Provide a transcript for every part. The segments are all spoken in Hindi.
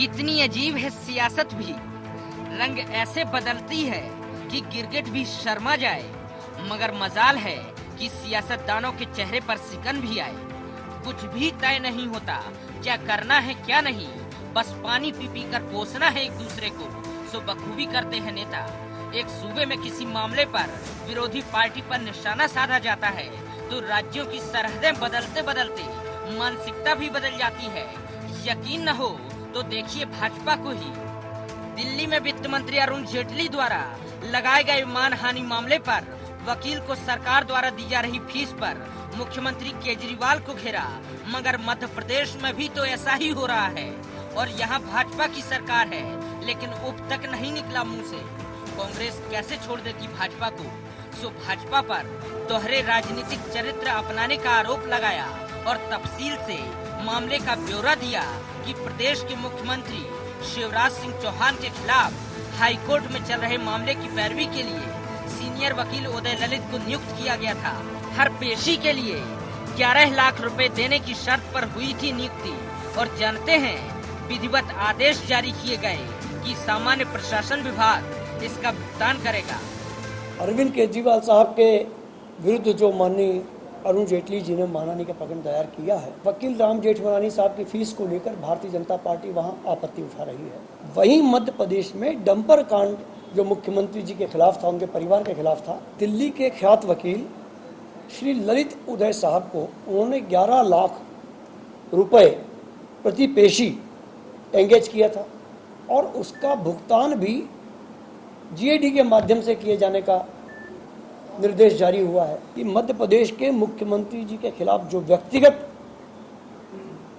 कितनी अजीब है सियासत भी, रंग ऐसे बदलती है कि गिरगिट भी शर्मा जाए। मगर मजाल है कि सियासतदानों के चेहरे पर सिकन भी आए। कुछ भी तय नहीं होता, क्या करना है क्या नहीं, बस पानी पी पी कर पोसना है एक दूसरे को, सो बखूबी करते हैं नेता। एक सूबे में किसी मामले पर विरोधी पार्टी पर निशाना साधा जाता है तो राज्यों की सरहदें बदलते बदलते मानसिकता भी बदल जाती है। यकीन न हो तो देखिए भाजपा को ही। दिल्ली में वित्त मंत्री अरुण जेटली द्वारा लगाए गए मानहानि मामले पर वकील को सरकार द्वारा दी जा रही फीस पर मुख्यमंत्री केजरीवाल को घेरा, मगर मध्य प्रदेश में भी तो ऐसा ही हो रहा है और यहाँ भाजपा की सरकार है लेकिन उप तक नहीं निकला मुंह से। कांग्रेस कैसे छोड़ देती भाजपा को, सो भाजपा पर दोहरे राजनीतिक चरित्र अपनाने का आरोप लगाया और तफसील से मामले का ब्यौरा दिया कि प्रदेश के मुख्यमंत्री शिवराज सिंह चौहान के खिलाफ हाईकोर्ट में चल रहे मामले की पैरवी के लिए सीनियर वकील उदय ललित को नियुक्त किया गया था। हर पेशी के लिए 11 लाख रुपए देने की शर्त पर हुई थी नियुक्ति और जानते हैं विधिवत आदेश जारी किए गए कि सामान्य प्रशासन विभाग इसका भुगतान करेगा। अरविंद केजरीवाल साहब के विरुद्ध जो माननीय अरुण जेटली जी ने मानहानि का प्रकरण दायर किया है, वकील राम जेठमलानी साहब की फीस को लेकर भारतीय जनता पार्टी वहां आपत्ति उठा रही है। वहीं मध्य प्रदेश में डंपर कांड जो मुख्यमंत्री जी के खिलाफ था, उनके परिवार के खिलाफ था, दिल्ली के ख्यात वकील श्री ललित उदय साहब को उन्होंने 11 लाख रुपए प्रति पेशी एंगेज किया था और उसका भुगतान भी जीएडी के माध्यम से किए जाने का निर्देश जारी हुआ है कि मध्य प्रदेश के मुख्यमंत्री जी के खिलाफ जो व्यक्तिगत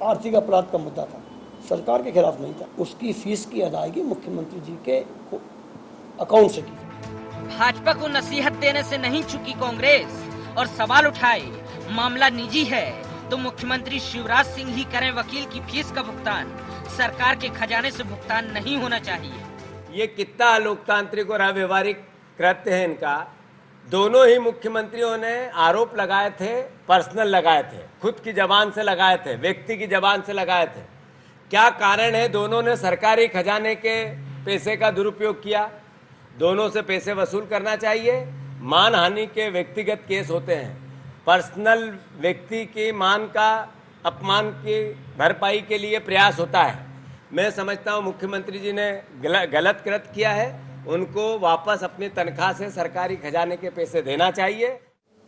आर्थिक अपराध का मुद्दा था, सरकार के खिलाफ नहीं था, उसकी फीस की अदायगी मुख्यमंत्री जी के अकाउंट से की। भाजपा को नसीहत देने से नहीं चुकी कांग्रेस और सवाल उठाए मामला निजी है तो मुख्यमंत्री शिवराज सिंह ही करें वकील की फीस का भुगतान, सरकार के खजाने से भुगतान नहीं होना चाहिए। ये कितना लोकतांत्रिक और अव्यवहारिक कृत्य है इनका। दोनों ही मुख्यमंत्रियों ने आरोप लगाए थे, पर्सनल लगाए थे, खुद की जबान से लगाए थे, व्यक्ति की जबान से लगाए थे। क्या कारण है दोनों ने सरकारी खजाने के पैसे का दुरुपयोग किया? दोनों से पैसे वसूल करना चाहिए। मानहानि के व्यक्तिगत केस होते हैं, पर्सनल व्यक्ति की मान का अपमान की भरपाई के लिए प्रयास होता है। मैं समझता हूँ मुख्यमंत्री जी ने गलत कृत्य किया है, उनको वापस अपनी तनख्वाह से सरकारी खजाने के पैसे देना चाहिए।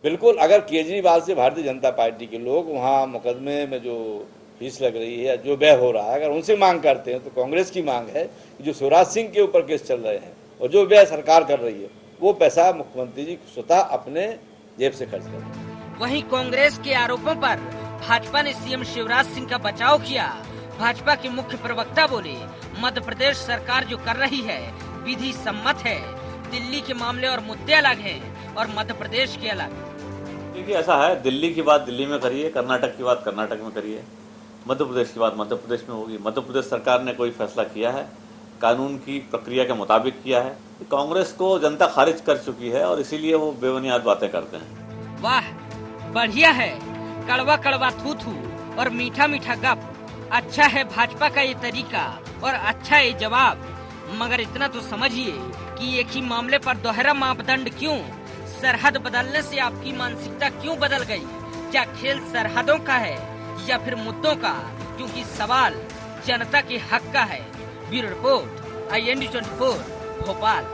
बिल्कुल, अगर केजरीवाल से भारतीय जनता पार्टी के लोग वहाँ मुकदमे में जो फीस लग रही है, जो व्यय हो रहा है, अगर उनसे मांग करते हैं तो कांग्रेस की मांग है कि जो शिवराज सिंह के ऊपर केस चल रहे हैं और जो व्यय सरकार कर रही है वो पैसा मुख्यमंत्री जी स्वतः अपने जेब से खर्च करें। वहीं कांग्रेस के आरोपों पर भाजपा ने सीएम शिवराज सिंह का बचाव किया। भाजपा के मुख्य प्रवक्ता बोले, मध्य प्रदेश सरकार जो कर रही है विधि सम्मत है। दिल्ली के मामले और मुद्दे अलग हैं और मध्य प्रदेश के अलग। देखिए ऐसा है, दिल्ली की बात दिल्ली में करिए, कर्नाटक की बात कर्नाटक में करिए, मध्य प्रदेश की बात मध्य प्रदेश में होगी। मध्य प्रदेश सरकार ने कोई फैसला किया है, कानून की प्रक्रिया के मुताबिक किया है। कांग्रेस को जनता खारिज कर चुकी है और इसीलिए वो बेबुनियाद बातें करते हैं। वाह, बढ़िया है, कड़वा कड़वा थू थू और मीठा मीठा गप। अच्छा है भाजपा का ये तरीका और अच्छा है जवाब। मगर इतना तो समझिए कि एक ही मामले पर दोहरा मापदंड क्यों? सरहद बदलने से आपकी मानसिकता क्यों बदल गई? क्या खेल सरहदों का है या फिर मुद्दों का? क्योंकि सवाल जनता के हक का है। Bureau report, IND 24, Bhopal.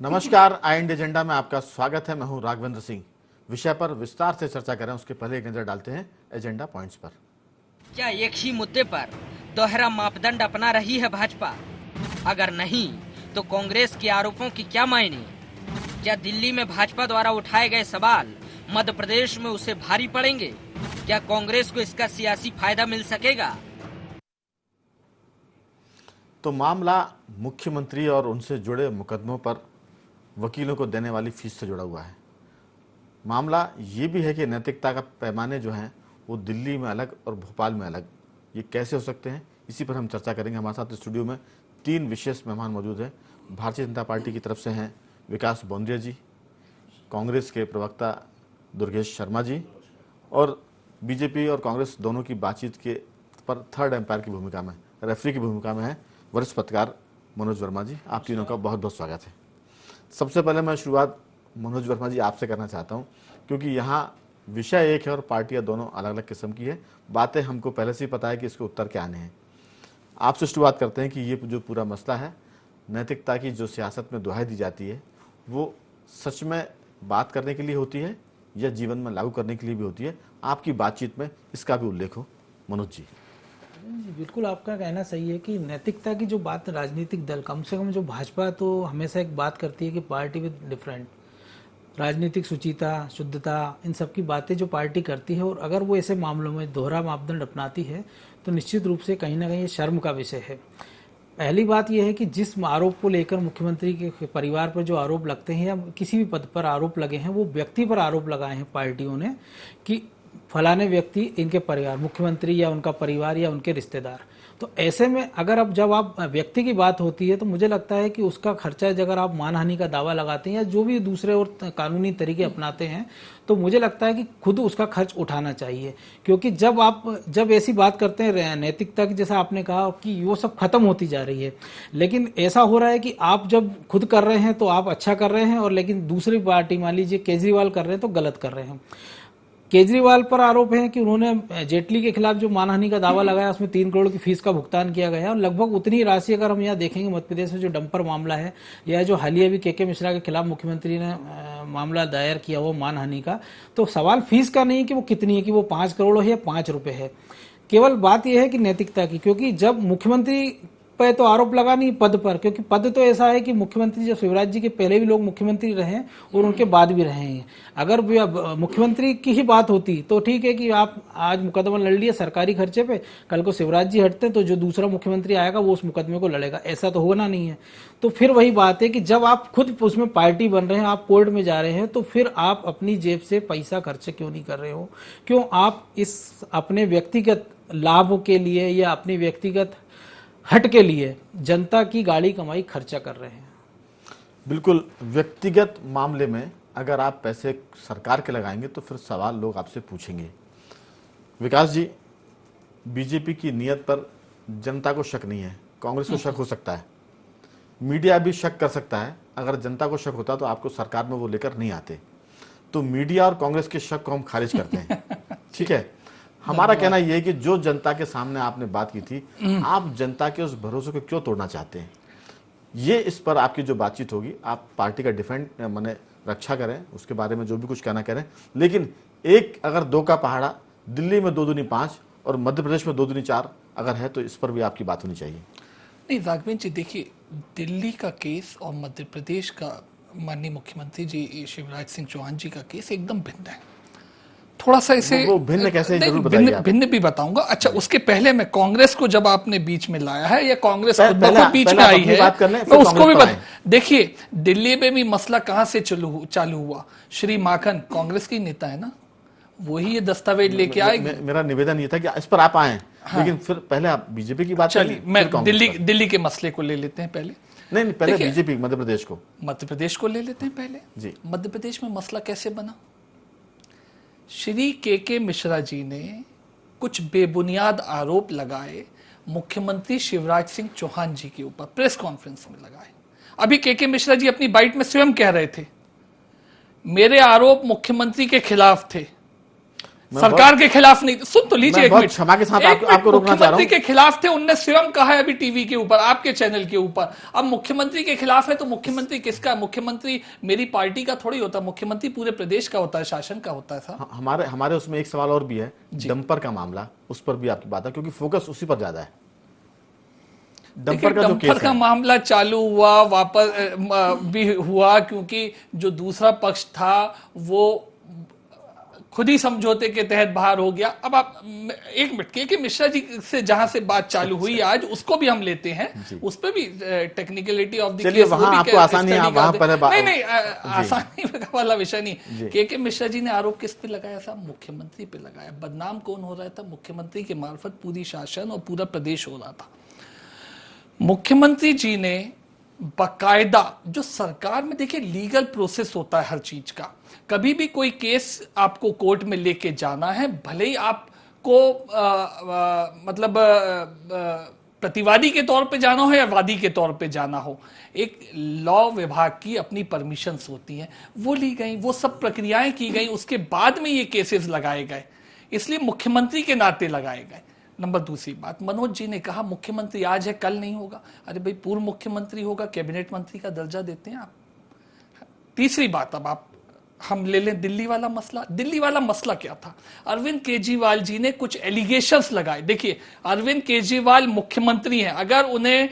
नमस्कार, IND एजेंडा में आपका स्वागत है। मैं हूं राघवेंद्र सिंह। विषय पर विस्तार से चर्चा करें उसके पहले एक नजर डालते हैं एजेंडा पॉइंट्स पर। क्या एक ही मुद्दे पर दोहरा मापदंड अपना रही है भाजपा? अगर नहीं तो कांग्रेस के आरोपों की क्या मायने? क्या दिल्ली में भाजपा द्वारा उठाए गए सवाल मध्य प्रदेश में उसे भारी पड़ेंगे? क्या कांग्रेस को इसका सियासी फायदा मिल सकेगा? तो मामला मुख्यमंत्री और उनसे जुड़े मुकदमों पर वकीलों को देने वाली फीस से जुड़ा हुआ है। मामला ये भी है कि नैतिकता का पैमाने जो हैं वो दिल्ली में अलग और भोपाल में अलग, ये कैसे हो सकते हैं, इसी पर हम चर्चा करेंगे। हमारे साथ स्टूडियो में तीन विशेष मेहमान मौजूद हैं। भारतीय जनता पार्टी की तरफ से हैं विकास बौंद्रिया जी, कांग्रेस के प्रवक्ता दुर्गेश शर्मा जी, और बीजेपी और कांग्रेस दोनों की बातचीत के पर थर्ड एम्पायर की भूमिका में, रेफरी की भूमिका में है वरिष्ठ पत्रकार मनोज वर्मा जी। आप तीनों का बहुत बहुत स्वागत है। सबसे पहले मैं शुरुआत मनोज वर्मा जी आपसे करना चाहता हूं, क्योंकि यहाँ विषय एक है और पार्टियां दोनों अलग अलग किस्म की है। बातें हमको पहले से ही पता है कि इसके उत्तर क्या आने हैं। आपसे शुरुआत करते हैं कि ये जो पूरा मसला है, नैतिकता की जो सियासत में दुहाई दी जाती है, वो सच में बात करने के लिए होती है या जीवन में लागू करने के लिए भी होती है? आपकी बातचीत में इसका भी उल्लेख हो मनोज जी। बिल्कुल आपका कहना सही है कि नैतिकता की जो बात राजनीतिक दल, कम से कम जो भाजपा तो हमेशा एक बात करती है कि पार्टी विद डिफरेंट, राजनीतिक शुचिता, शुद्धता, इन सब की बातें जो पार्टी करती है, और अगर वो ऐसे मामलों में दोहरा मापदंड अपनाती है तो निश्चित रूप से कहीं ना कहीं ये शर्म का विषय है। पहली बात यह है कि जिस आरोप को लेकर मुख्यमंत्री के परिवार पर जो आरोप लगते हैं या किसी भी पद पर आरोप लगे हैं, वो व्यक्ति पर आरोप लगाए हैं पार्टियों ने कि फलाने व्यक्ति, इनके परिवार, मुख्यमंत्री या उनका परिवार या उनके रिश्तेदार। तो ऐसे में अगर अब जब आप व्यक्ति की बात होती है तो मुझे लगता है कि उसका खर्चा, अगर आप मानहानि का दावा लगाते हैं या जो भी दूसरे और कानूनी तरीके अपनाते हैं, तो मुझे लगता है कि खुद उसका खर्च उठाना चाहिए। क्योंकि जब ऐसी बात करते हैं नैतिकता की, जैसा आपने कहा कि वो सब खत्म होती जा रही है, लेकिन ऐसा हो रहा है कि आप जब खुद कर रहे हैं तो आप अच्छा कर रहे हैं, और लेकिन दूसरी पार्टी, मान लीजिए केजरीवाल कर रहे हैं तो गलत कर रहे हैं। केजरीवाल पर आरोप है कि उन्होंने जेटली के खिलाफ जो मानहानि का दावा लगाया उसमें 3 करोड़ की फीस का भुगतान किया गया है, और लगभग उतनी राशि अगर हम यहाँ देखेंगे मध्य प्रदेश में जो डंपर मामला है, या जो हालिया भी के मिश्रा के खिलाफ मुख्यमंत्री ने मामला दायर किया वो मानहानि का, तो सवाल फीस का नहीं कि वो कितनी है, कि वो 5 करोड़ है या 5 रुपए है। केवल बात यह है कि नैतिकता की, क्योंकि जब मुख्यमंत्री पे तो आरोप लगा नहीं पद पर, क्योंकि पद तो ऐसा है कि मुख्यमंत्री जब शिवराज जी के पहले भी लोग मुख्यमंत्री रहे और उनके बाद भी रहे हैं। अगर मुख्यमंत्री की ही बात होती तो ठीक है कि आप आज मुकदमा लड़ लिया सरकारी खर्चे पे, कल को शिवराज जी हटते तो जो दूसरा मुख्यमंत्री आएगा वो उस मुकदमे को लड़ेगा, ऐसा तो होना नहीं है। तो फिर वही बात है कि जब आप खुद उसमें पार्टी बन रहे हैं, आप कोर्ट में जा रहे हैं, तो फिर आप अपनी जेब से पैसा खर्च क्यों नहीं कर रहे हो? क्यों आप इस अपने व्यक्तिगत लाभ के लिए या अपनी व्यक्तिगत हट के लिए जनता की गाड़ी कमाई खर्चा कर रहे हैं? बिल्कुल, व्यक्तिगत मामले में अगर आप पैसे सरकार के लगाएंगे तो फिर सवाल लोग आपसे पूछेंगे। विकास जी, बीजेपी की नीयत पर जनता को शक नहीं है, कांग्रेस को शक हो सकता है, मीडिया भी शक कर सकता है। अगर जनता को शक होता तो आपको सरकार में वो लेकर नहीं आते। तो मीडिया और कांग्रेस के शक को हम खारिज करते हैं। ठीक है, हमारा कहना यह है कि जो जनता के सामने आपने बात की थी, आप जनता के उस भरोसे को क्यों तोड़ना चाहते हैं? ये इस पर आपकी जो बातचीत होगी, आप पार्टी का डिफेंड माने रक्षा करें, उसके बारे में जो भी कुछ कहना करें, लेकिन एक अगर 2 का पहाड़ा, दिल्ली में 2 दूनी 5 और मध्य प्रदेश में 2 दूनी 4 अगर है तो इस पर भी आपकी बात होनी चाहिए। नहीं राघवेंद्र जी, देखिए, दिल्ली का केस और मध्य प्रदेश का माननीय मुख्यमंत्री जी शिवराज सिंह चौहान जी का केस एकदम भिन्न है। थोड़ा सा इसे वो भिन्न कैसे, जरूर बताइए आप। भिन्न भी बताऊंगा। अच्छा, उसके पहले मैं कांग्रेस को जब आपने बीच में लाया है या कांग्रेस खुद बीच में आई है, तो उसको भी देखिए, दिल्ली में भी मसला कहां से चालू हुआ? श्री माखन कांग्रेस की नेता है ना, वही ये दस्तावेज लेके आए। मेरा निवेदन ये था कि इस पर आप आए, हाँ। लेकिन फिर पहले आप बीजेपी की बात चलिए, मैं दिल्ली के मसले को ले लेते हैं पहले। नहीं, पहले बीजेपी मध्य प्रदेश को ले लेते हैं पहले जी। मध्य प्रदेश में मसला कैसे बना? श्री के मिश्रा जी ने कुछ बेबुनियाद आरोप लगाए मुख्यमंत्री शिवराज सिंह चौहान जी के ऊपर, प्रेस कॉन्फ्रेंस में लगाए। अभी के मिश्रा जी अपनी बाइट में स्वयं कह रहे थे, मेरे आरोप मुख्यमंत्री के खिलाफ थे, सरकार के खिलाफ नहीं। सुन तो लीजिए एक मिनट, क्षमा के साथ आपको रोकना चाह रहा हूं। के खिलाफ थे, उनने स्वयं कहा है अभी टीवी के ऊपर, आपके चैनल के ऊपर। अब मुख्यमंत्री के खिलाफ है तो मुख्यमंत्री किसका? मुख्यमंत्री मेरी पार्टी का थोड़ी होता, मुख्यमंत्री पूरे प्रदेश का होता है, शासन का होता है साहब। हमारे उसमें एक सवाल और भी है, डंपर का मामला, उस पर भी आपकी बात है, क्योंकि फोकस उसी पर ज्यादा है। डंपर का मामला चालू हुआ, वापस भी हुआ, क्योंकि जो दूसरा पक्ष था वो खुद ही समझौते के तहत बाहर हो गया। अब आप एक मिनट, के मिश्रा जी से जहां से बात चालू हुई आज, उसको भी हम लेते हैं, उस पर भी टेक्निकलिटी ऑफ द केस, वहां आपको आसानी है, वहां पर नहीं आसानी वाला विषय नहीं। के मिश्रा जी ने आरोप किस पे लगाया साहब? मुख्यमंत्री पे लगाया। बदनाम कौन हो रहा था? मुख्यमंत्री के मार्फत पूरी शासन और पूरा प्रदेश हो रहा था। मुख्यमंत्री जी ने बकायदा, जो सरकार में देखिए लीगल प्रोसेस होता है हर चीज का, कभी भी कोई केस आपको कोर्ट में लेके जाना है, भले ही आपको मतलब प्रतिवादी के तौर पे जाना हो या वादी के तौर पे जाना हो, एक लॉ विभाग की अपनी परमिशंस होती हैं, वो ली गई, वो सब प्रक्रियाएं की गई, उसके बाद में ये केसेस लगाए गए, इसलिए मुख्यमंत्री के नाते लगाए गए। नंबर दूसरी बात, मनोज जी ने कहा मुख्यमंत्री आज है कल नहीं होगा। अरे भाई, पूर्व मुख्यमंत्री होगा, कैबिनेट मंत्री का दर्जा देते हैं आप। तीसरी बात, अब आप हम ले लें दिल्ली वाला मसला। दिल्ली वाला मसला क्या था? अरविंद केजरीवाल जी ने कुछ एलिगेशंस लगाए। देखिए, अरविंद केजरीवाल मुख्यमंत्री हैं, अगर उन्हें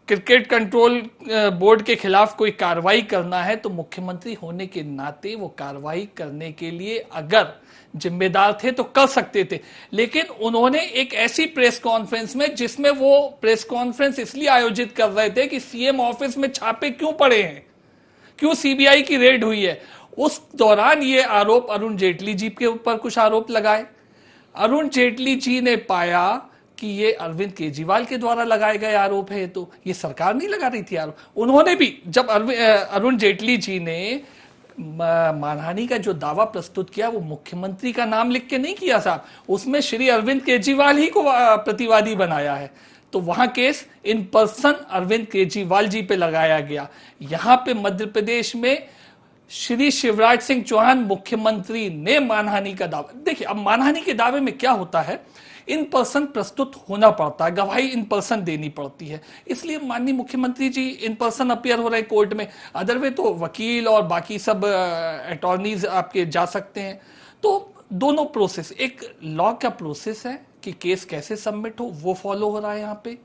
क्रिकेट कंट्रोल बोर्ड के खिलाफ कोई कार्रवाई करना है तो मुख्यमंत्री होने के नाते वो कार्रवाई करने के लिए अगर जिम्मेदार थे तो कर सकते थे, लेकिन उन्होंने एक ऐसी प्रेस कॉन्फ्रेंस में, जिसमें वो प्रेस कॉन्फ्रेंस इसलिए आयोजित कर रहे थे कि सीएम ऑफिस में छापे क्यों पड़े हैं, क्यों सीबीआई की रेड हुई है, उस दौरान ये आरोप अरुण जेटली जी के ऊपर कुछ आरोप लगाए। अरुण जेटली जी ने पाया कि ये अरविंद केजरीवाल के द्वारा लगाए गए आरोप है, तो ये सरकार नहीं लगा रही थी आरोप। उन्होंने भी, जब अरुण जेटली जी ने मानहानि का जो दावा प्रस्तुत किया, वो मुख्यमंत्री का नाम लिख के नहीं किया साहब, उसमें श्री अरविंद केजरीवाल ही को प्रतिवादी बनाया है, तो वहां case in person Arvind Kejriwal ji पे लगाया गया। यहां पे मध्य प्रदेश में श्री शिवराज सिंह चौहान मुख्यमंत्री ने मानहानि का दावा, देखिए अब मानहानि के दावे में क्या होता है, इन पर्सन प्रस्तुत होना पड़ता है, गवाही इन पर्सन देनी पड़ती है, इसलिए माननीय मुख्यमंत्री जी इन पर्सन अपीयर हो रहे हैं कोर्ट में। अदरवे तो वकील और बाकी सब अटॉर्नीज आपके जा सकते हैं। तो दोनों प्रोसेस, एक लॉ का प्रोसेस है कि केस कैसे सबमिट हो, वो फॉलो हो रहा है, यहाँ पे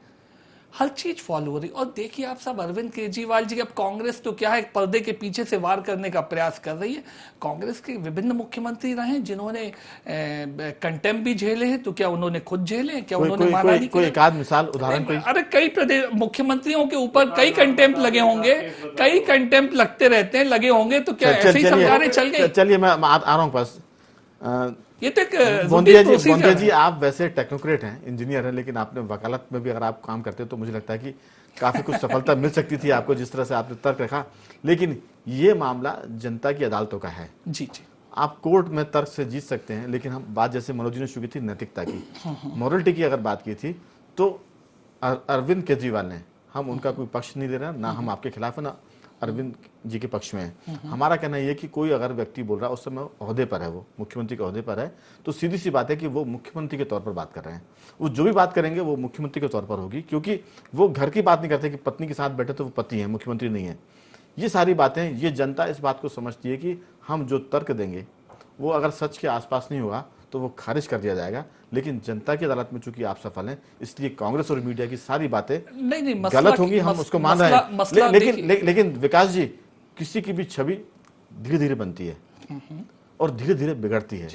हर चीज फॉलो हो रही। और देखिए आप सब, अरविंद केजरीवाल जी, अब कांग्रेस तो क्या है, पर्दे के पीछे से वार करने का प्रयास कर रही है। कांग्रेस के विभिन्न मुख्यमंत्री रहे हैं जिन्होंने कंटेम्प भी झेले हैं, तो क्या उन्होंने खुद झेले, क्या उन्होंने माना नहीं? कोई एक आध मिसाल, उदाहरण कोई? अरे कई प्रदेश मुख्यमंत्रियों के ऊपर कई कंटेम्प लगे होंगे, कई कंटेम्प लगते रहते हैं, लगे होंगे, तो क्या ऐसे ही सरकारें चल गई? चलिए मैं आ रहा हूँ पास। ये तो बोंदिया जी, आप वैसे टेक्नोक्रेट हैं, इंजीनियर हैं, लेकिन आपने वकालत में भी अगर आप काम करते हो तो मुझे लगता है कि काफी कुछ सफलता मिल सकती थी आपको, जिस तरह से आपने तर्क रखा। लेकिन ये मामला जनता की अदालतों का है। जी जी, आप कोर्ट में तर्क से जीत सकते हैं, लेकिन हम बात, जैसे मनोज जी ने शुरू की थी नैतिकता की, मॉरलिटी की अगर बात की थी, तो अरविंद केजरीवाल ने, हम उनका कोई पक्ष नहीं ले रहे, ना हम आपके खिलाफ है, ना अरविंद जी के पक्ष में है। हमारा कहना यह है कि कोई अगर व्यक्ति बोल रहा है, उस समय ओहदे पर है, वो मुख्यमंत्री के ओहदे पर है, तो सीधी सी बात है कि वो मुख्यमंत्री के तौर पर बात कर रहे हैं। वो जो भी बात करेंगे वो मुख्यमंत्री के तौर पर होगी, क्योंकि वो घर की बात नहीं करते कि पत्नी के साथ बैठे तो वो पति है, मुख्यमंत्री नहीं है। ये सारी बातें, ये जनता इस बात को समझती है कि हम जो तर्क देंगे वो अगर सच के आसपास नहीं होगा तो वो खारिज कर दिया जाएगा। लेकिन जनता की अदालत में चूंकि आप सफल हैं, इसलिए कांग्रेस और मीडिया की सारी बातें नहीं गलत होंगी, हम उसको मान रहे हैं। लेकिन विकास जी, किसी की भी छवि धीरे धीरे बनती है और धीरे धीरे बिगड़ती है।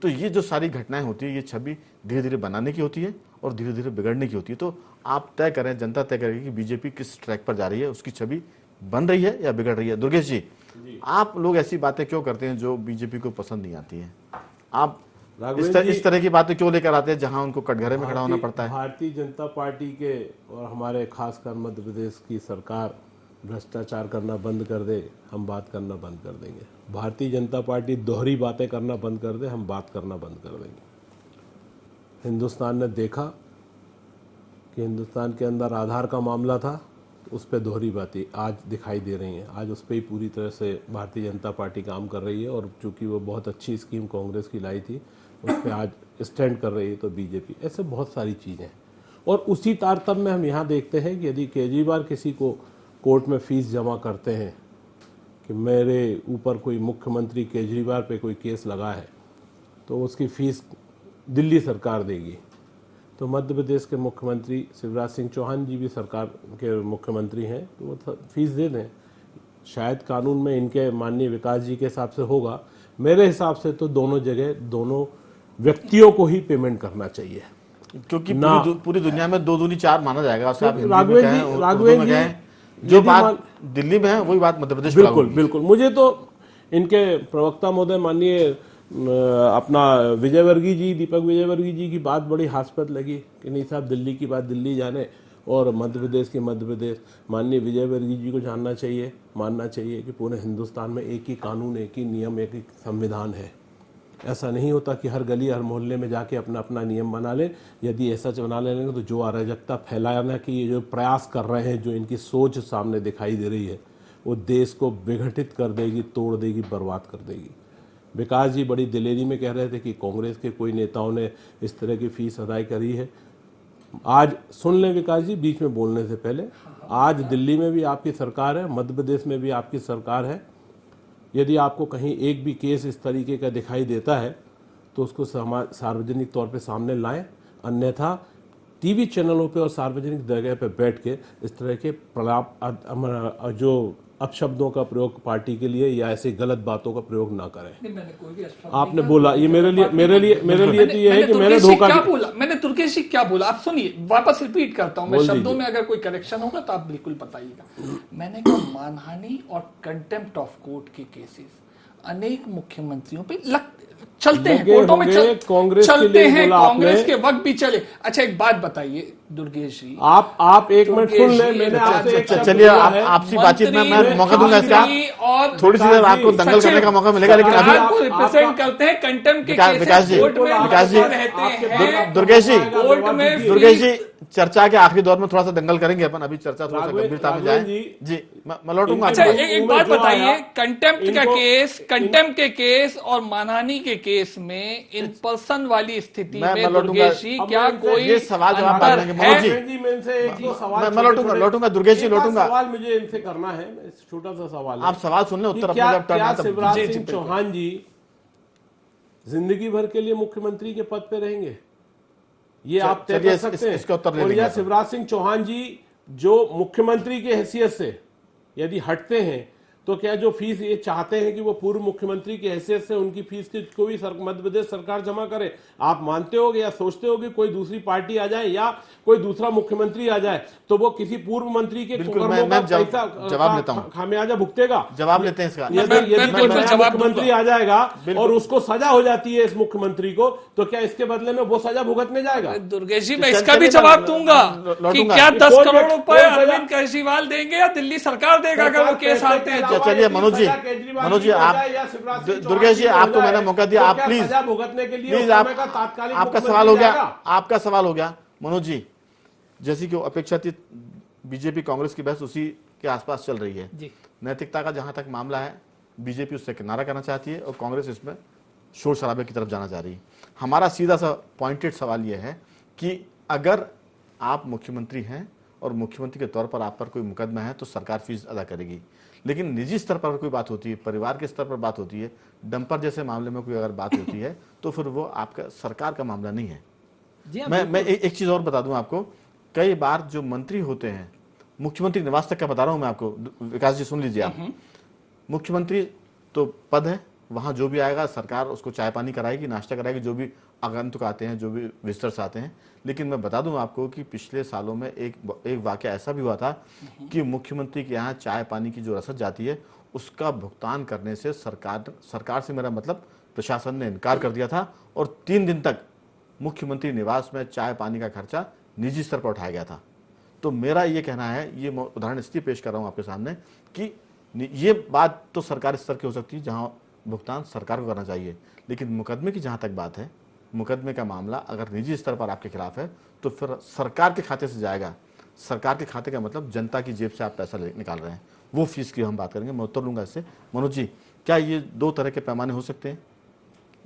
तो ये जो सारी घटनाएं होती है, ये छवि धीरे धीरे बनाने की होती है और धीरे धीरे बिगड़ने की होती है। तो आप तय करें, जनता तय करेगी कि बीजेपी किस ट्रैक पर जा रही है, उसकी छवि बन रही है या बिगड़ रही है। दुर्गेश जी, आप लोग ऐसी बातें क्यों करते हैं जो बीजेपी को पसंद नहीं आती है? आप इस तरह की बातें क्यों लेकर आते हैं जहां उनको कटघरे में खड़ा होना पड़ता है? भारतीय जनता पार्टी के और हमारे खासकर मध्य प्रदेश की सरकार भ्रष्टाचार करना बंद कर दे, हम बात करना बंद कर देंगे। भारतीय जनता पार्टी दोहरी बातें करना बंद कर दे, हम बात करना बंद कर देंगे। हिंदुस्तान ने देखा कि हिंदुस्तान के अंदर आधार का मामला था, उस पर दोहरी बातें आज दिखाई दे रही हैं। आज उस पर ही पूरी तरह से भारतीय जनता पार्टी काम कर रही है, और चूंकि वो बहुत अच्छी स्कीम कांग्रेस की लाई थी, उस पर आज स्टैंड कर रही है तो बीजेपी। ऐसे बहुत सारी चीज़ें, और उसी तारतम्य में हम यहाँ देखते हैं कि यदि केजरीवाल किसी को कोर्ट में फीस जमा करते हैं कि मेरे ऊपर कोई मुख्यमंत्री केजरीवाल पे कोई केस लगा है, तो उसकी फीस दिल्ली सरकार देगी। तो मध्य प्रदेश के मुख्यमंत्री शिवराज सिंह चौहान जी भी सरकार के मुख्यमंत्री हैं, तो वो फीस दे दें। शायद कानून में इनके माननीय विकास जी के हिसाब से होगा, मेरे हिसाब से तो दोनों जगह दोनों व्यक्तियों को ही पेमेंट करना चाहिए, क्योंकि पूरी दुनिया में 2 दूनी 4 माना जाएगा। राघवेंद्र जी जो बात दिल्ली में है वही बात मध्य प्रदेश में। बिल्कुल बिल्कुल। मुझे तो इनके प्रवक्ता महोदय माननीय अपना विजयवर्गीय जी, दीपक विजयवर्गीय जी की बात बड़ी हास्यास्पद लगी कि नहीं साहब, दिल्ली की बात दिल्ली जाने, और मध्य प्रदेश माननीय विजय वर्गीय जी को मानना चाहिए कि पूरे हिंदुस्तान में एक ही कानून, एक ही नियम, एक ही संविधान है। ऐसा नहीं होता कि हर गली हर मोहल्ले में जाके अपना अपना नियम बना लें। यदि ऐसा बना लेंगे तो जो अराजकता फैलाने की ये जो प्रयास कर रहे हैं, जो इनकी सोच सामने दिखाई दे रही है, वो देश को विघटित कर देगी, तोड़ देगी, बर्बाद कर देगी। विकास जी बड़ी दिलेरी में कह रहे थे कि कांग्रेस के कोई नेताओं ने इस तरह की फीस अदाई करी है। आज सुन लें विकास जी, बीच में बोलने से पहले, आज दिल्ली में भी आपकी सरकार है, मध्य प्रदेश में भी आपकी सरकार है। यदि आपको कहीं एक भी केस इस तरीके का दिखाई देता है तो उसको सार्वजनिक तौर पे सामने लाएं, अन्यथा टीवी चैनलों पे और सार्वजनिक जगह पे बैठ के इस तरह के जो अपशब्दों का प्रयोग पार्टी के लिए या ऐसी गलत बातों का प्रयोग ना करें। मैंने कोई भी अपशब्द आपने बोला, ये मेरे लिए तो ये है कि मैंने धोखा क्या बोला, मैंने तुर्गेश जी क्या बोला, आप सुनिए, वापस रिपीट करता हूं मैं, शब्दों में अगर कोई करेक्शन होगा तो आप बिल्कुल बताइएगा। मैंने कहा मानहानि और कंटेम्प्ट ऑफ कोर्ट के केसेस अनेक मुख्यमंत्रियों पे चलते हैं, कोर्टों में चलते हैं, कांग्रेस के वक्त भी चले। अच्छा एक बात बताइए दुर्गेश जी, आप एक मिनट सुन ले, मैंने आपसे चलिए आपसी बातचीत में मैं मौका दूंगा इसका, और थोड़ी सी देर आपको दंगल करने का मौका मिलेगा, लेकिन अभी आपको रिप्रेजेंट करते हैं, कंटेम्प्ट के विकास जी, विकास जी, दुर्गेश जी, कोर्ट में दुर्गेश जी, चर्चा के आखिरी दौर में थोड़ा सा दंगल करेंगे अपन, अभी चर्चा थोड़ा सा गंभीरता में जाए जी, मैं लौटूंगा। अच्छा एक बात बताइए, कंटेम्प्ट के केस और मानहानि के केस में इन पर्सन वाली स्थिति में दुर्गेश जी क्या कोई ये सवाल जवाब बात करेंगे मनोज जी, मैं लौटूंगा दुर्गेश जी, लौटूंगा। सवाल मुझे इनसे करना है, छोटा सा सवाल है, आप सवाल सुन ले, उत्तर क्या शिवराज सिंह चौहान जी जिंदगी भर के लिए मुख्यमंत्री के पद पे रहेंगे? ये आप तय कर सकते हैं। इसका उत्तर और या शिवराज सिंह चौहान जी जो मुख्यमंत्री की हैसियत से यदि हटते हैं तो क्या जो फीस ये चाहते हैं कि वो पूर्व मुख्यमंत्री की हैसियत से उनकी फीस को भी मध्य प्रदेश सरकार जमा करे? आप मानते हो या सोचते हो कि कोई दूसरी पार्टी आ जाए या कोई दूसरा मुख्यमंत्री आ जाए तो वो किसी पूर्व मंत्री के जवाब लेता हूं, खामियाजा भुगतेगा? जवाब लेते हैं इसका। यदि कोई मुख्यमंत्री आ जाएगा और उसको सजा हो जाती है इस मुख्यमंत्री को, तो क्या इसके बदले में वो सजा भुगतने जाएगा? दुर्गेश जी मैं इसका भी जवाब दूंगा कि क्या 10 करोड़ रुपए अरविंद केजरीवाल देंगे या दिल्ली सरकार देगा अगर वो केस आते हैं? चलिए मनोज जी, आप दुर्गेश जी, आपको मैंने मौका दिया, आप प्लीज आपका सवाल हो गया, आपका सवाल हो गया मनोज जी। जैसी कि अपेक्षाकृत बीजेपी कांग्रेस की बहस उसी के आसपास चल रही है, नैतिकता का जहां तक मामला है बीजेपी उससे किनारा करना चाहती है और कांग्रेस इसमें शोर शराबे की तरफ जाना चाह रही है। हमारा सीधा सा पॉइंटेड सवाल यह है कि अगर आप मुख्यमंत्री हैं और मुख्यमंत्री के तौर पर आप पर कोई मुकदमा है तो सरकार फीस अदा करेगी, लेकिन निजी स्तर पर कोई बात होती है, परिवार के स्तर पर बात होती है, डंपर जैसे मामले में कोई अगर बात होती है तो फिर वो आपका सरकार का मामला नहीं है। मैं एक चीज और बता दूं आपको, कई बार जो मंत्री होते हैं, मुख्यमंत्री निवास तक का बता रहा हूं मैं आपको, विकास जी सुन लीजिए आप, मुख्यमंत्री तो पद है, वहां जो भी आएगा सरकार उसको चाय पानी कराएगी, नाश्ता कराएगी, जो भी आगंतुक आते हैं, जो भी विजिटर्स आते हैं। लेकिन मैं बता दूं आपको कि पिछले सालों में एक वाकया ऐसा भी हुआ था कि मुख्यमंत्री के यहाँ चाय पानी की जो रसद जाती है उसका भुगतान करने से सरकार से मेरा मतलब प्रशासन ने इनकार कर दिया था और 3 दिन तक मुख्यमंत्री निवास में चाय पानी का खर्चा निजी स्तर पर उठाया गया था। तो मेरा ये कहना है, ये उदाहरण इसलिए पेश कर रहा हूं आपके सामने कि ये बात तो सरकार स्तर की हो सकती है जहां भुगतान सरकार को करना चाहिए, लेकिन मुकदमे की जहां तक बात है, मुकदमे का मामला अगर निजी स्तर पर आपके खिलाफ है तो फिर सरकार के खाते से जाएगा। सरकार के खाते का मतलब जनता की जेब से आप पैसा निकाल रहे हैं, वो फीस की हम बात करेंगे। मैं उत्तर लूंगा इससे। मनोज जी, क्या ये 2 तरह के पैमाने हो सकते हैं?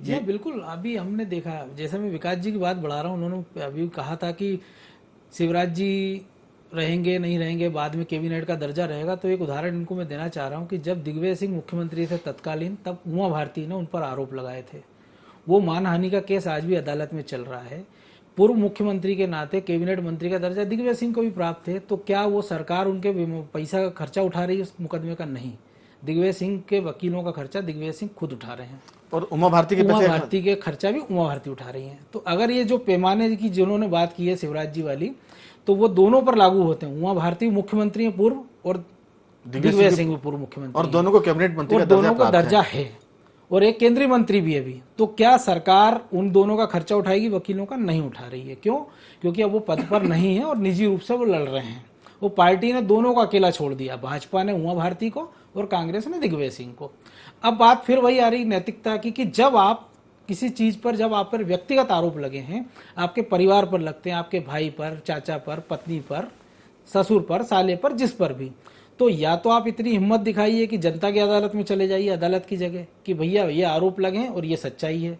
जी बिल्कुल, अभी हमने देखा, जैसे मैं विकास जी की बात बढ़ा रहा हूँ, उन्होंने अभी कहा था कि शिवराज जी रहेंगे नहीं रहेंगे, बाद में कैबिनेट का दर्जा रहेगा। तो एक उदाहरण इनको मैं देना चाह रहा हूँ कि जब दिग्विजय सिंह मुख्यमंत्री थे तत्कालीन, तब उमा भारती ने उन पर आरोप लगाए थे। वो मानहानि का केस आज भी अदालत में चल रहा है। पूर्व मुख्यमंत्री के नाते कैबिनेट मंत्री का दर्जा दिग्विजय सिंह को भी प्राप्त थे, तो क्या वो सरकार उनके पैसा का खर्चा उठा रही है उस मुकदमे का? नहीं, दिग्विजय सिंह के वकीलों का खर्चा दिग्विजय सिंह खुद उठा रहे हैं और उमा भारती के खर्चा भी उमा भारती उठा रही हैं। तो अगर ये जो पैमाने की जिन्होंने बात की है शिवराज जी वाली, तो वो दोनों पर लागू होते हैं। उमा भारती मुख्यमंत्री है पूर्व और दिग्विजय सिंह पूर्व मुख्यमंत्री, और दोनों को कैबिनेट मंत्री का दर्जा है। और एक केंद्रीय मंत्री भी है अभी, तो क्या सरकार उन दोनों का खर्चा उठाएगी? वकीलों का नहीं उठा रही है। क्यों? क्योंकि अब वो पद पर नहीं है और निजी रूप से वो लड़ रहे हैं। वो पार्टी ने दोनों को अकेला छोड़ दिया, भाजपा ने उमा भारती को और कांग्रेस ने दिग्विजय सिंह को। अब बात फिर वही आ रही नैतिकता की कि जब आप किसी चीज पर, जब आप पर व्यक्तिगत आरोप लगे हैं, आपके परिवार पर लगते हैं, आपके भाई पर, चाचा पर, पत्नी पर, ससुर पर, साले पर, जिस पर भी, तो या तो आप इतनी हिम्मत दिखाइए कि जनता की अदालत में चले जाइए, अदालत की जगह, कि भैया ये आरोप लगे हैं और ये सच्चाई है।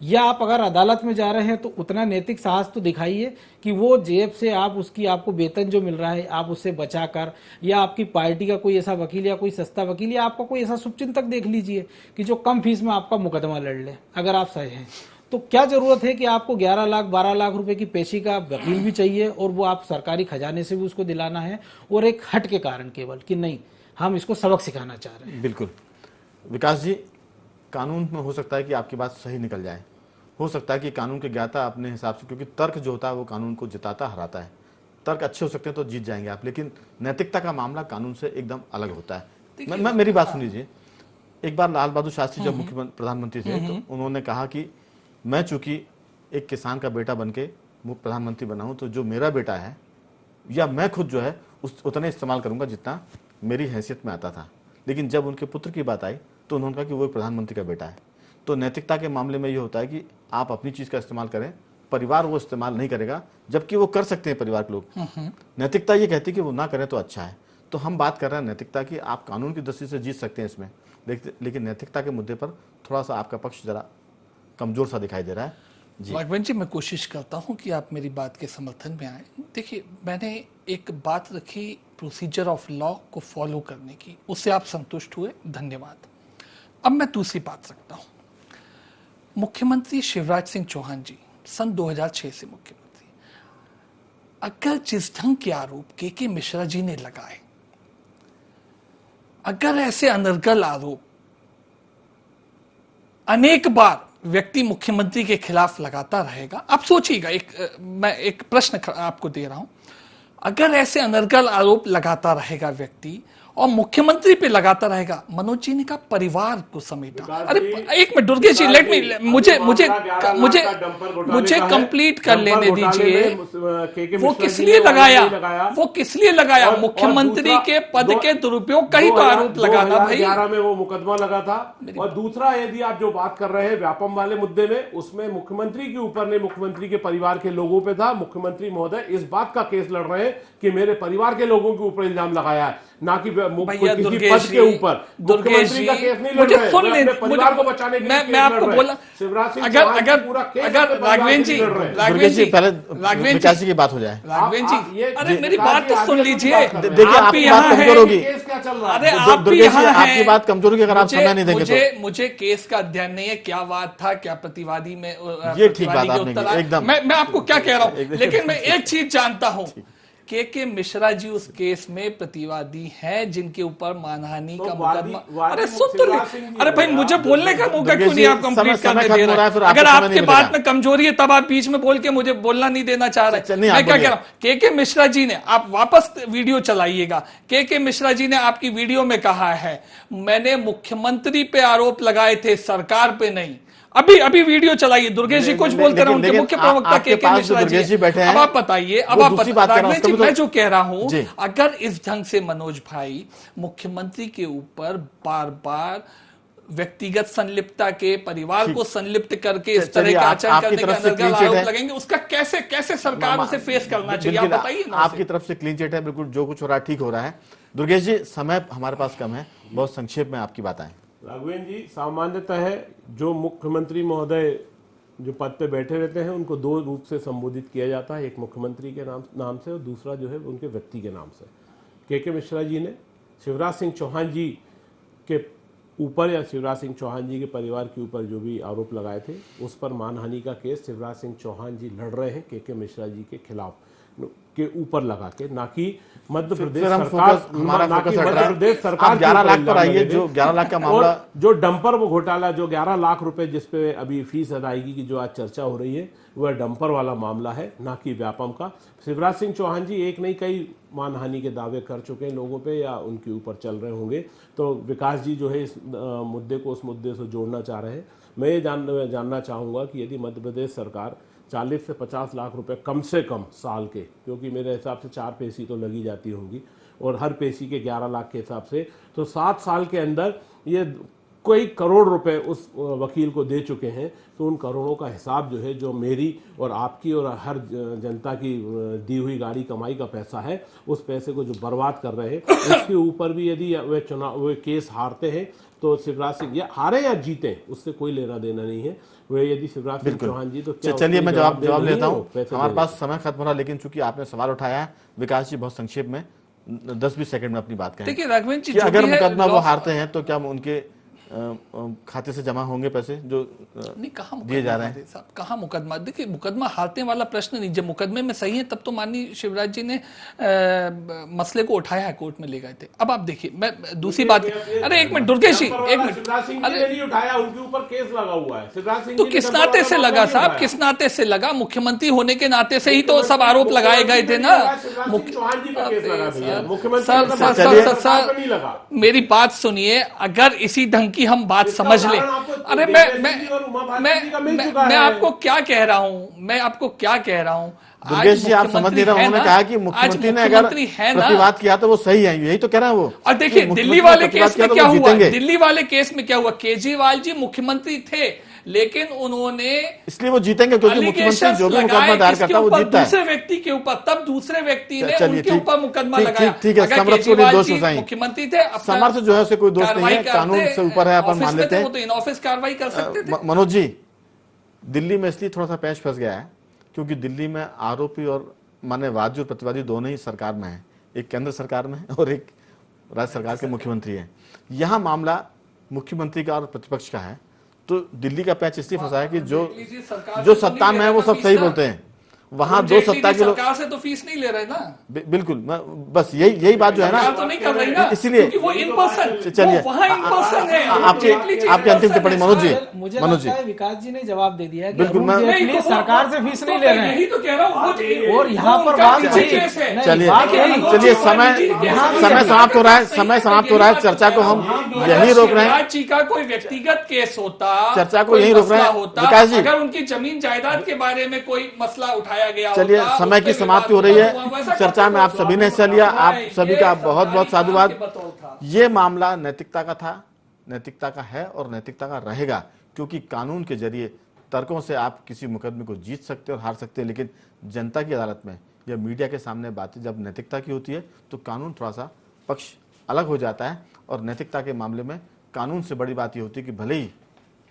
या आप अगर अदालत में जा रहे हैं तो उतना नैतिक साहस तो दिखाइए कि वो जेब से आप उसकी, आपको वेतन जो मिल रहा है आप उससे बचाकर, या आपकी पार्टी का कोई ऐसा वकील या कोई सस्ता वकील या आपका कोई ऐसा शुभचिंतक देख लीजिए कि जो कम फीस में आपका मुकदमा लड़ ले, अगर आप सही हैं। तो क्या जरूरत है कि आपको 11 लाख 12 लाख रुपए की पेशी का वकील भी चाहिए और वो आप सरकारी खजाने से भी उसको दिलाना है, और एक हट के कारण केवल कि नहीं हम इसको सबक सिखाना चाह रहे हैं। बिल्कुल विकास जी, कानून में हो सकता है कि आपकी बात सही निकल जाए, हो सकता है कि कानून के ज्ञाता अपने हिसाब से, क्योंकि तर्क जो होता है वो कानून को जिताता हराता है। तर्क अच्छे हो सकते हैं तो जीत जाएंगे आप, लेकिन नैतिकता का मामला कानून से एकदम अलग होता है। मेरी बात सुन लीजिए। एक बार लाल बहादुर शास्त्री जब मुख्यमंत्री प्रधानमंत्री थे तो उन्होंने कहा कि मैं चूंकि एक किसान का बेटा बन के प्रधानमंत्री बना हूं, तो जो मेरा बेटा है या मैं खुद जो है उतने इस्तेमाल करूंगा जितना मेरी हैसियत में आता था। लेकिन जब उनके पुत्र की बात आई तो उन्होंने कहा कि वो एक प्रधानमंत्री का बेटा है। तो नैतिकता के मामले में ये होता है कि आप अपनी चीज का इस्तेमाल करें, परिवार वो इस्तेमाल नहीं करेगा, जबकि वो कर सकते हैं परिवार के लोग। नैतिकता ये कहती है कि वो ना करें तो अच्छा है। तो हम बात कर रहे हैं नैतिकता की, आप कानून की दृष्टि से जीत सकते हैं इसमें, लेकिन नैतिकता के मुद्दे पर थोड़ा सा आपका पक्ष जरा कमजोर सा दिखाई दे रहा है। राघवेंद्र जी, मैं कोशिश करता हूं कि आप मेरी बात के समर्थन में आए। देखिए, मैंने एक बात रखी प्रोसीजर ऑफ लॉ को फॉलो करने की, उससे आप संतुष्ट हुए, धन्यवाद। अब मैं दूसरी बात रखता हूं। मुख्यमंत्री शिवराज सिंह चौहान जी सन 2006 से मुख्यमंत्री, अगर जिस ढंग के आरोप के मिश्रा जी ने लगाए, अगर ऐसे अनर्गल आरोप अनेक बार व्यक्ति मुख्यमंत्री के खिलाफ लगाता रहेगा, आप सोचिएगा, मैं एक प्रश्न आपको दे रहा हूं, अगर ऐसे अनर्गल आरोप लगाता रहेगा व्यक्ति और मुख्यमंत्री पे लगाता रहेगा, मनोज जी ने कहा परिवार को समेटा। अरे एक मिनट दुर्गेश जी, लेट मी, मुझे कंप्लीट कर लेने दीजिए। वो किस लिए लगाया? वो किस लिए लगाया? मुख्यमंत्री के पद के दुरुपयोग का ही तो आरोप लगा था भाई। 2011 में वो मुकदमा लगा था। और दूसरा, यदि आप जो बात कर रहे हैं व्यापम वाले मुद्दे में, उसमें मुख्यमंत्री के ऊपर नहीं, मुख्यमंत्री के परिवार के लोगों पे था। मुख्यमंत्री महोदय इस बात का केस लड़ रहे हैं कि मेरे परिवार के लोगों के ऊपर इल्जाम लगाया है, ना कि किसी पद के ऊपर। मुख्यमंत्री का केस नहीं लड़ रहे, अपने परिवार को बचाने के लिए मैं आपको बोला, अगर राघवेंद्र जी पहले विकास जी की बात हो जाए। राघवेंद्र जी, अरे मेरी बात तो सुन लीजिए। देखिए आपकी बात कमजोर होगी। अरे आप भी यहाँ हैं, आपकी बात कमजोर होगी अगर आप समय नहीं देंगे तो। मुझे केस का अध्ययन नहीं है, क्या बात था, क्या प्रतिवादी में, ये ठीक बात आपने एकदम। मैं आपको क्या कह रहा हूं, लेकिन मैं एक चीज जानता हूं, के मिश्रा जी उस केस में प्रतिवादी हैं जिनके ऊपर मानहानि का मुकदमा। अरे सुन तो ले, अरे भाई मुझे बोलने का मौका क्यों नहीं आप कंप्लीट करने दे रहे हैं? अगर आपके बात में कमजोरी है तब आप बीच में बोल के मुझे बोलना नहीं देना चाह रहे। मैं क्या कह रहा हूं, के मिश्रा जी ने, आप वापस वीडियो चलाइएगा, के मिश्रा जी ने आपकी वीडियो में कहा है मैंने मुख्यमंत्री पे आरोप लगाए थे, सरकार पे नहीं। अभी वीडियो चलाइए, दुर्गेश जी कुछ बोलते रहे, उनके मुख्य प्रवक्ता के मिश्रा जी बैठे हैं। अब आप बताइए, अब आप राघवेंद्र जी, मैं जो कह रहा हूं, अगर इस ढंग से मनोज भाई मुख्यमंत्री के ऊपर बार बार व्यक्तिगत संलिप्तता के, परिवार को संलिप्त करके इस तरह का आचरण करने का अनर्गल आरोप लगेंगे, उसका कैसे सरकार उसे फेस करना चाहिए, आप बताइए ना। आपकी तरफ से क्लीन चिट है, बिल्कुल जो कुछ हो रहा है ठीक हो रहा है। दुर्गेश जी, समय हमारे पास कम है, बहुत संक्षेप में आपकी बात आए। राघवेंद्र जी, सामान्यतः है जो मुख्यमंत्री महोदय जो पद पे बैठे रहते हैं उनको दो रूप से संबोधित किया जाता है, एक मुख्यमंत्री के नाम से और दूसरा जो है उनके व्यक्ति के नाम से। के मिश्रा जी ने शिवराज सिंह चौहान जी के ऊपर या शिवराज सिंह चौहान जी के परिवार के ऊपर जो भी आरोप लगाए थे, उस पर मानहानि का केस शिवराज सिंह चौहान जी लड़ रहे हैं के मिश्रा जी के खिलाफ। के ऊपर लगा के, ना कि मध्य प्रदेश फिर हम सरकार, हमारा ना फोकस कि हट रहा मध्य है। प्रदेश सरकार आप के 11 ऊपर लाख पर इल्जाम आइए, लगे जो थे। 11 लाख का मामला, और जो डंपर वो घोटाला, जो 11 लाख रुपए जिसपे अभी फीस अदायगी की जो आज चर्चा हो रही है, वह डंपर वाला मामला है, ना कि व्यापम का। शिवराज सिंह चौहान जी एक नहीं कई मानहानि के दावे कर चुके हैं लोगों पे, या उनके ऊपर चल रहे होंगे। तो विकास जी जो है इस मुद्दे को उस मुद्दे से जोड़ना चाह रहे हैं। मैं ये जानना चाहूँगा कि यदि मध्य प्रदेश सरकार 40 से 50 लाख रुपए कम से कम साल के, क्योंकि मेरे हिसाब से 4 पेशी तो लगी जाती होंगी, और हर पेशी के 11 लाख के हिसाब से, तो 7 साल के अंदर ये कई करोड़ रुपए उस वकील को दे चुके हैं। तो उन करोड़ों का हिसाब जो है, जो मेरी और आपकी और हर जनता की दी हुई गाड़ी कमाई का पैसा है, उस पैसे को जो बर्बाद कर रहे हैं, उसके ऊपर भी यदि वे केस हारते हैं, तो शिवराज सिंह, या हारे या जीते, उससे कोई लेना देना नहीं है। वे यदि शिवराज सिंह चौहान जी, तो क्या चलिए मैं जवाब लेता हूँ। पैसे हमारे पास समय खत्म हो रहा, लेकिन चूंकि आपने सवाल उठाया है, विकास जी बहुत संक्षेप में 10-20 सेकंड में अपनी बात कहें। देखिए राघवेंद्र जी, कि जो अगर भी है, मुकदमा वो लॉस- हारते हैं तो क्या उनके खाते से जमा होंगे पैसे जो नहीं, कहाँ दिए जा रहे हैं? मुकदमा साहब, कहाँ मुकदमा? देखिए, मुकदमा हारने वाला प्रश्न नहीं। जब मुकदमे में सही है तब तो माननीय शिवराज जी ने मसले को उठाया है, कोर्ट में ले गए थे। अब आप देखिए, मैं दूसरी बात, अरे एक मिनट दुर्गेश जी, एक मिनट, शिवराज सिंह जी ने नहीं उठाया, उनके ऊपर केस लगा हुआ है। शिवराज सिंह तो जी ने किस डंपर नाते वाला से मामला लगा नहीं साहब, उठाया। किस नाते से लगा? मुख्यमंत्री होने के नाते से ही तो सब आरोप लगाए गए थे ना। शिवराज सिंह चौहान जी पे केस लगा भैया, मुख्यमंत्री सर पे सर चलिए, सर सरकार पे सर नहीं लगा। मेरी बात सुनिए, अगर इसी ढंग की हम बात इसका समझ ले, उदाहरण आपको अरे दिग्विजय सिंह और उमा भारती जी का मिल चुका मैं है। आपको क्या कह रहा हूं, मैं आपको क्या कह रहा हूं। दुर्गेश जी आप समझ नहीं रहे, उन्होंने कहा कि मुख्यमंत्री ने अगर प्रतिवाद किया तो वो सही है, यही तो कह रहे हैं वो। और देखिए कि दिल्ली मुख्यमंत्री वाले ने प्रतिवाद केस में किया तो क्या वो हुआ, जीतेंगे। दिल्ली वाले केस में क्या हुआ, केजरीवाल जी मुख्यमंत्री थे, लेकिन उन्होंने इसलिए वो जीतेंगे क्योंकि मुख्यमंत्री जो भी मुकदमा दायर करता है वो जीतता है। दूसरे व्यक्ति के ऊपर, तब दूसरे व्यक्ति ने चलिए, उनके ठीक- ऊपर मुकदमा ठीक- लगाया। ठीक है, अगर समर्थ को केजरीवाल निर्दोष जी घोषाएं। मुख्यमंत्री थे, अपना समर्थ जो है उसे कोई दोष नहीं कार्रवाई है, करते, कानून से ऊपर है, अपन ऑफिस मान में लेते थे, हैं। वो तो इन ऑफिस कार्रवाई कर सकते थे। मनोज जी, दिल्ली में इसलिए थोड़ा सा पैच फंस गया है क्योंकि दिल्ली में आरोपी और माने वादी और प्रतिवादी दोनों ही सरकार में है, एक केंद्र सरकार में है और एक राज्य सरकार के मुख्यमंत्री हैं। यहाँ मामला मुख्यमंत्री का और प्रतिपक्ष का है, तो दिल्ली का पैच इसलिए फंसा है कि जो सत्ता में है वो सब सही बोलते हैं, वहां दो सत्ता के लोग सरकार से तो फीस नहीं ले रहे ना। बिल्कुल, बस यही बात जो है सरकार तो ना, नहीं कर रही ना, इसलिए क्योंकि वो इन पर्सन, चलिए वहां इन पर्सन है। आपकी अंतिम टिप्पणी मनोज जी। मुझे मनोज जी लगता है विकास जी ने जवाब दे दिया है कि बिल्कुल, अरुण मैं- जेटली सरकार से फीस नहीं ले रहे यही हैं। तो कह रहा हूँ। और यहाँ पर बात नहीं, यही- है। चलिए बात यही- चलिए, समय समाप्त हो रहा है, समय समाप्त हो रहा है, चर्चा को हम यही रोक रहे हैं। शिवराज जी का कोई व्यक्तिगत केस होता, चर्चा को कोई यहीं रोक रहे हैं। मसला होता, विकास जी। अगर उनकी जमीन जायदाद के बारे में कोई मसला उठाया गया चलिए, होता, समय उस की पे समाप्ति हो विवाद रही होता, तो वैसा है, चर्चा में आप सभी ने हिस्सा लिया, आप सभी का बहुत बहुत साधुवाद। ये मामला नैतिकता का था, नैतिकता का है और नैतिकता का रहेगा, क्योंकि कानून के जरिए तर्कों से आप किसी मुकदमे को जीत सकते और हार सकते हैं, लेकिन जनता की अदालत में या मीडिया के सामने बातें जब नैतिकता की होती है तो कानून थोड़ा सा पक्ष अलग हो जाता है। और नैतिकता के मामले में कानून से बड़ी बात ये होती है कि भले ही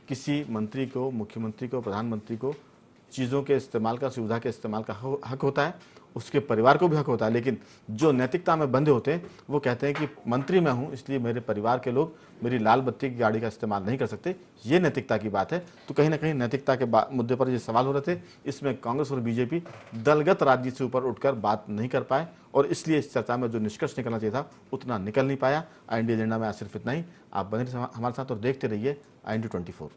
किसी मंत्री को, मुख्यमंत्री को, प्रधानमंत्री को चीज़ों के इस्तेमाल का, सुविधा के इस्तेमाल का हक होता है, उसके परिवार को भी हक होता है, लेकिन जो नैतिकता में बंधे होते हैं वो कहते हैं कि मंत्री मैं हूं, इसलिए मेरे परिवार के लोग मेरी लाल बत्ती की गाड़ी का इस्तेमाल नहीं कर सकते। ये नैतिकता की बात है। तो कहीं ना कहीं नैतिकता के मुद्दे पर ये सवाल हो रहे थे, इसमें कांग्रेस और बीजेपी दलगत राजनीति से ऊपर उठकर बात नहीं कर पाए और इसलिए इस चर्चा में जो निष्कर्ष निकलना चाहिए था उतना निकल नहीं पाया। IND एजेंडा में आज सिर्फ इतना ही। आप बने रहिए हमारे साथ और देखते रहिए IND 24।